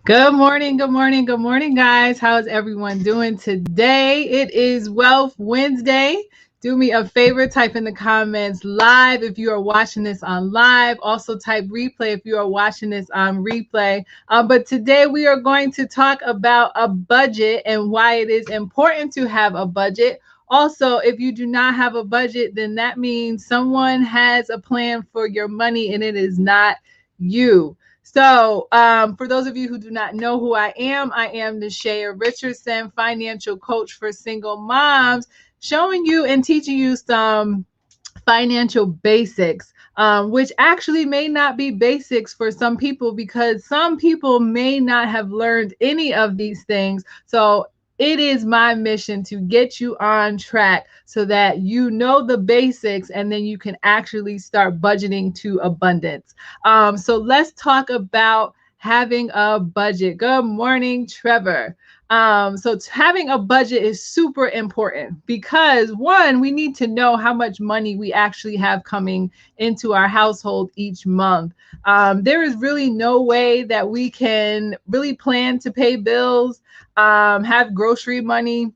Good morning, good morning, good morning, guys. How's everyone doing today? It is Wealth Wednesday. Do me a favor, type in the comments live if you are watching this on live. Also, type replay if you are watching this on replay. But today we are going to talk about a budget and why it is important to have a budget. Also, if you do not have a budget, then that means someone has a plan for your money and it is not you. So, for those of you who do not know who I am Nashaya Richardson, financial coach for single moms, showing you and teaching you some financial basics, which actually may not be basics for some people because some people may not have learned any of these things. So it is my mission to get you on track so that you know the basics and then you can actually start budgeting to abundance. So let's talk about having a budget. Good morning, Trevor. So having a budget is super important because one, we need to know how much money we actually have coming into our household each month. There is really no way that we can really plan to pay bills, have grocery money,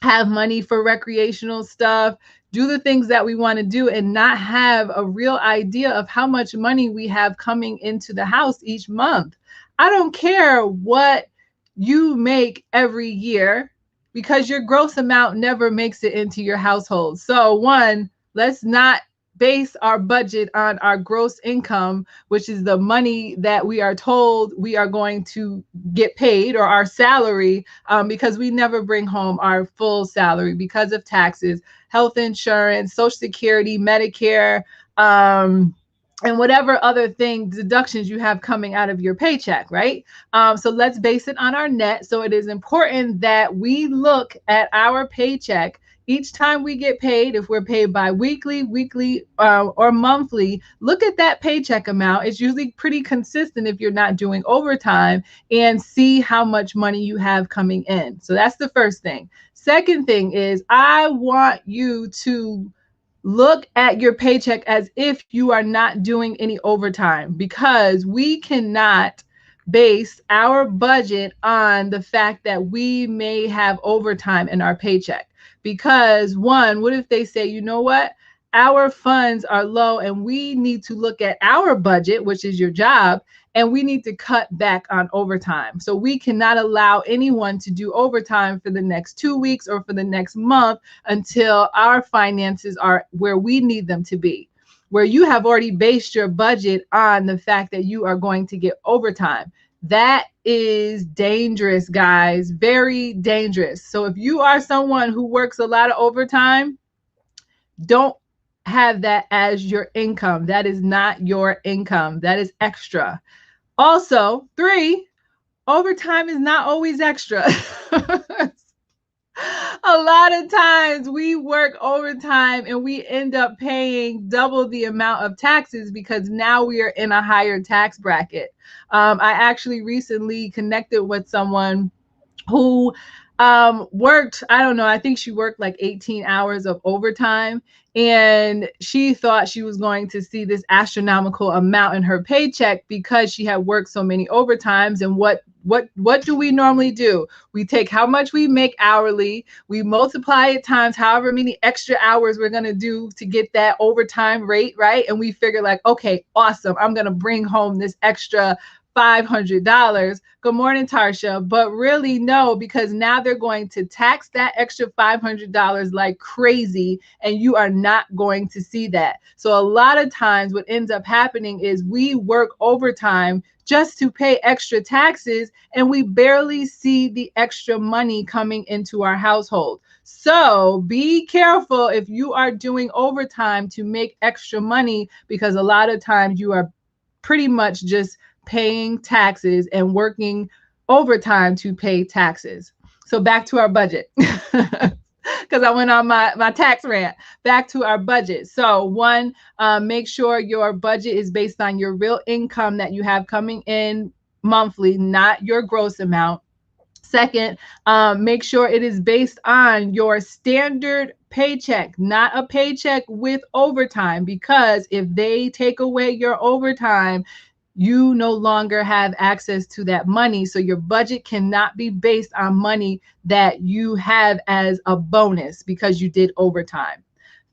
have money for recreational stuff, do the things that we want to do, and not have a real idea of how much money we have coming into the house each month. I don't care what you make every year because your gross amount never makes it into your household. So, one, let's not base our budget on our gross income, which is the money that we are told we are going to get paid, or our salary, because we never bring home our full salary because of taxes, health insurance, Social Security, Medicare, and whatever other thing deductions you have coming out of your paycheck, right? So let's base it on our net. So it is important that we look at our paycheck each time we get paid. If we're paid bi-weekly, weekly, or monthly, look at that paycheck amount. It's usually pretty consistent if you're not doing overtime, and see how much money you have coming in. So that's the first thing. Second thing is, I want you to look at your paycheck as if you are not doing any overtime, because we cannot base our budget on the fact that we may have overtime in our paycheck. Because one, what if they say, you know what? Our funds are low and we need to look at our budget, which is your job, and we need to cut back on overtime. So we cannot allow anyone to do overtime for the next 2 weeks or for the next month until our finances are where we need them to be, where you have already based your budget on the fact that you are going to get overtime. That is dangerous, guys, very dangerous. So if you are someone who works a lot of overtime, don't have that as your income. That is not your income. That is extra. Also, three, overtime is not always extra. A lot of times we work overtime and we end up paying double the amount of taxes because now we are in a higher tax bracket. I actually recently connected with someone who worked, I don't know, I think she worked like 18 hours of overtime, and she thought she was going to see this astronomical amount in her paycheck because she had worked so many overtimes. And what do we normally do? We take how much we make hourly, we multiply it times however many extra hours we're going to do to get that overtime rate, right? And we figure like, okay, awesome, I'm going to bring home this extra $500. Good morning, Tarsha. But really, no, because now they're going to tax that extra $500 like crazy, and you are not going to see that. So a lot of times what ends up happening is we work overtime just to pay extra taxes, and we barely see the extra money coming into our household. So be careful if you are doing overtime to make extra money, because a lot of times you are pretty much just paying taxes and working overtime to pay taxes. So back to our budget. Because I went on my tax rant. Back to our budget. So one, make sure your budget is based on your real income that you have coming in monthly, not your gross amount. Second, make sure it is based on your standard paycheck, not a paycheck with overtime, because if they take away your overtime, you no longer have access to that money. So your budget cannot be based on money that you have as a bonus because you did overtime.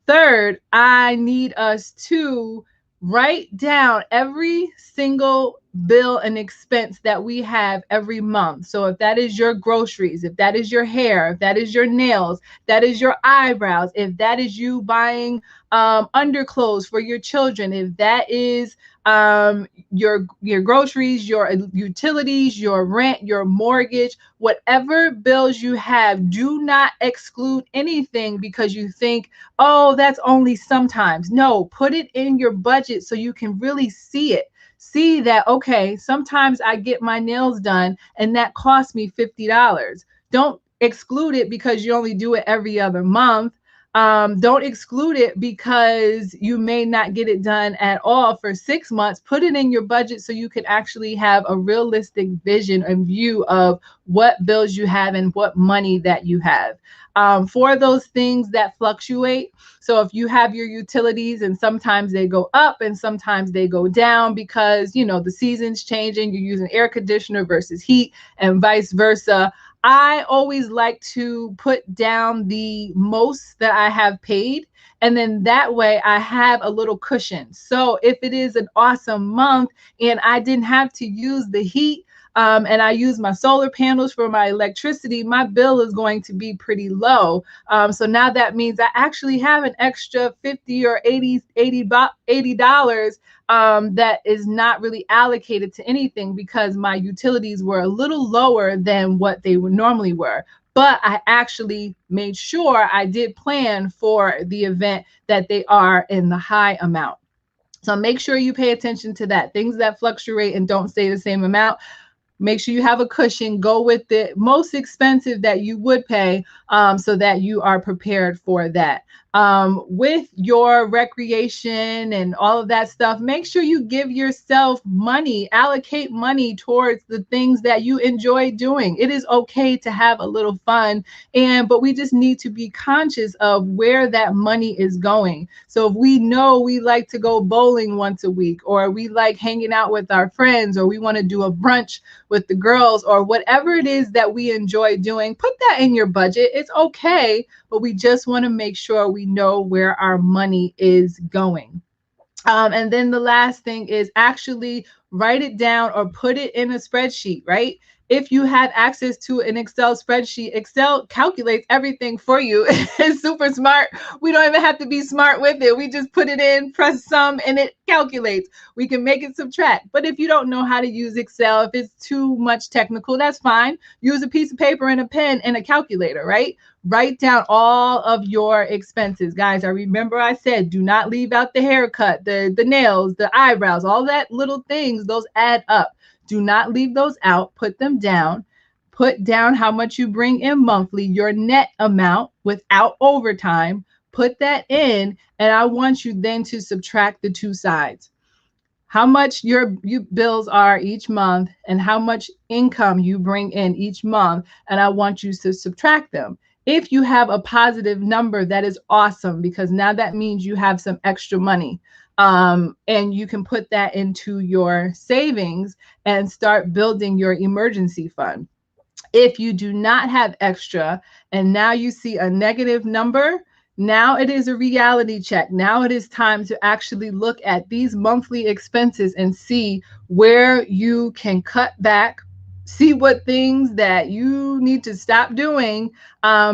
Third, I need us to write down every single bill and expense that we have every month. So if that is your groceries, if that is your hair, if that is your nails, that is your eyebrows, if that is you buying underclothes for your children, if that is your groceries, your utilities, your rent, your mortgage, whatever bills you have, do not exclude anything because you think, oh, that's only sometimes. No, put it in your budget so you can really see it. See that, okay, sometimes I get my nails done and that costs me $50. Don't exclude it because you only do it every other month. Don't exclude it because you may not get it done at all for 6 months. Put it in your budget so you can actually have a realistic vision and view of what bills you have and what money that you have. For those things that fluctuate, so if you have your utilities and sometimes they go up and sometimes they go down because, you know, the season's changing, you're using air conditioner versus heat and vice versa. I always like to put down the most that I have paid, and then that way I have a little cushion. So if it is an awesome month and I didn't have to use the heat, and I use my solar panels for my electricity, my bill is going to be pretty low. So now that means I actually have an extra $50 or $80 that is not really allocated to anything because my utilities were a little lower than what they would normally were. But I actually made sure I did plan for the event that they are in the high amount. So make sure you pay attention to that. Things that fluctuate and don't stay the same amount. Make sure you have a cushion. Go with the most expensive that you would pay so that you are prepared for that. With your recreation and all of that stuff, make sure you give yourself money, allocate money towards the things that you enjoy doing. It is okay to have a little fun, but we just need to be conscious of where that money is going. So if we know we like to go bowling once a week, or we like hanging out with our friends, or we want to do a brunch with the girls, or whatever it is that we enjoy doing, put that in your budget. It's okay, but we just want to make sure we know where our money is going. And then the last thing is actually write it down or put it in a spreadsheet, right? If you have access to an Excel spreadsheet, Excel calculates everything for you. It's super smart. We don't even have to be smart with it. We just put it in, press sum, and it calculates. We can make it subtract. But if you don't know how to use Excel, if it's too much technical, that's fine. Use a piece of paper and a pen and a calculator, right? Write down all of your expenses. Guys, I said, do not leave out the haircut, the nails, the eyebrows, all that little things, those add up. Do not leave those out. Put them down. Put down how much you bring in monthly, your net amount without overtime. Put that in, and I want you then to subtract the two sides. How much your bills are each month and how much income you bring in each month, and I want you to subtract them. If you have a positive number, that is awesome, because now that means you have some extra money. And you can put that into your savings and start building your emergency fund. If you do not have extra and now you see a negative number, now it is a reality check. Now it is time to actually look at these monthly expenses and see where you can cut back, see what things that you need to stop doing,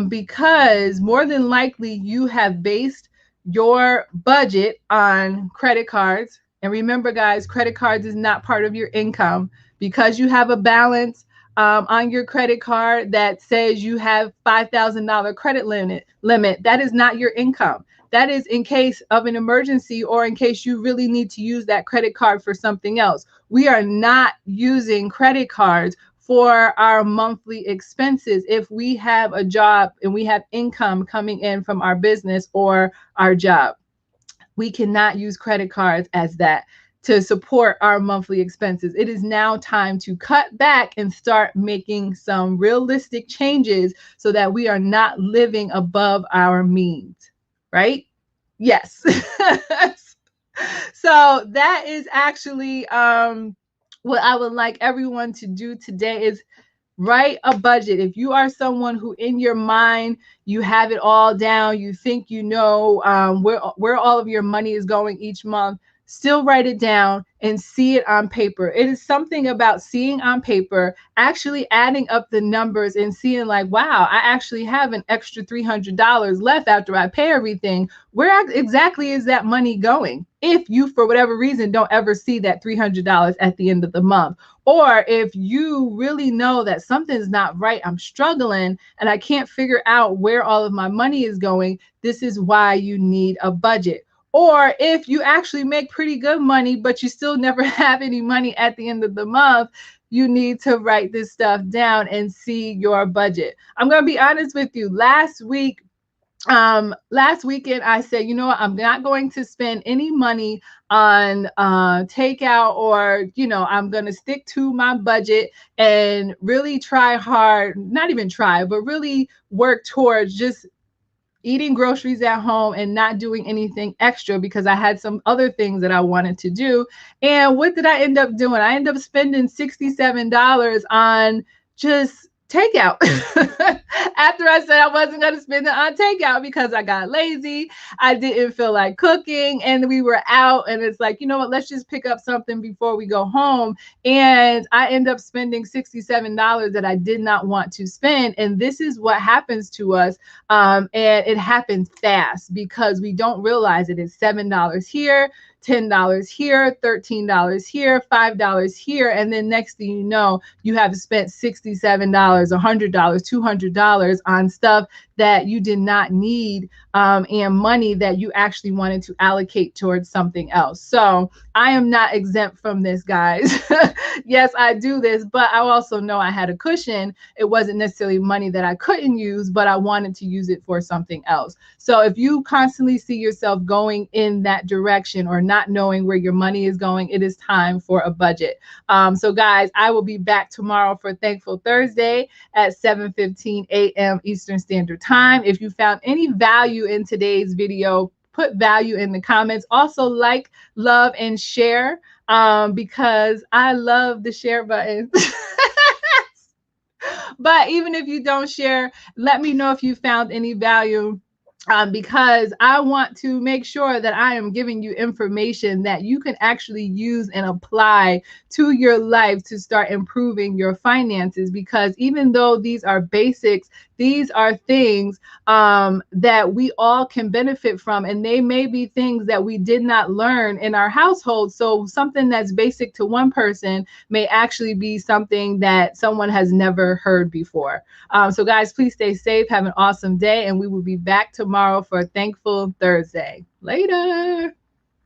because more than likely you have based your budget on credit cards. And remember, guys, credit cards is not part of your income. Because you have a balance on your credit card that says you have $5,000 credit limit, that is not your income. That is in case of an emergency or in case you really need to use that credit card for something else. We are not using credit cards for our monthly expenses if we have a job and we have income coming in from our business or our job. We cannot use credit cards as that to support our monthly expenses. It is now time to cut back and start making some realistic changes so that we are not living above our means, right? Yes. So that is actually what I would like everyone to do today is write a budget. If you are someone who in your mind, you have it all down, you think you know where all of your money is going each month, still write it down and see it on paper. It is something about seeing on paper, actually adding up the numbers and seeing like, wow, I actually have an extra $300 left after I pay everything. Where exactly is that money going? If you, for whatever reason, don't ever see that $300 at the end of the month, or if you really know that something's not right, I'm struggling and I can't figure out where all of my money is going, this is why you need a budget. Or if you actually make pretty good money, but you still never have any money at the end of the month, you need to write this stuff down and see your budget. I'm going to be honest with you. Last weekend I said, you know what, I'm not going to spend any money on takeout, or I'm going to stick to my budget and really try hard, not even try, but really work towards just eating groceries at home and not doing anything extra because I had some other things that I wanted to do. And what did I end up doing? I ended up spending $67 on just takeout. After I said I wasn't going to spend it on takeout because I got lazy, I didn't feel like cooking, and we were out, and it's like, you know what, let's just pick up something before we go home. And I end up spending $67 that I did not want to spend. And this is what happens to us. And it happens fast because we don't realize it is $7 here, $10 here, $13 here, $5 here. And then next thing you know, you have spent $67, $100, $200 on stuff that you did not need, and money that you actually wanted to allocate towards something else. So I am not exempt from this, guys. Yes, I do this, but I also know I had a cushion. It wasn't necessarily money that I couldn't use, but I wanted to use it for something else. So if you constantly see yourself going in that direction or not knowing where your money is going, it is time for a budget. So guys, I will be back tomorrow for Thankful Thursday at 7:15 a.m. Eastern Standard Time. If you found any value in today's video, put value in the comments. Also like, love, and share, because I love the share button. But even if you don't share, let me know if you found any value. Because I want to make sure that I am giving you information that you can actually use and apply to your life to start improving your finances. Because even though these are basics, these are things that we all can benefit from, and they may be things that we did not learn in our household. So something that's basic to one person may actually be something that someone has never heard before. So guys, please stay safe, have an awesome day, and we will be back tomorrow for Thankful Thursday. Later.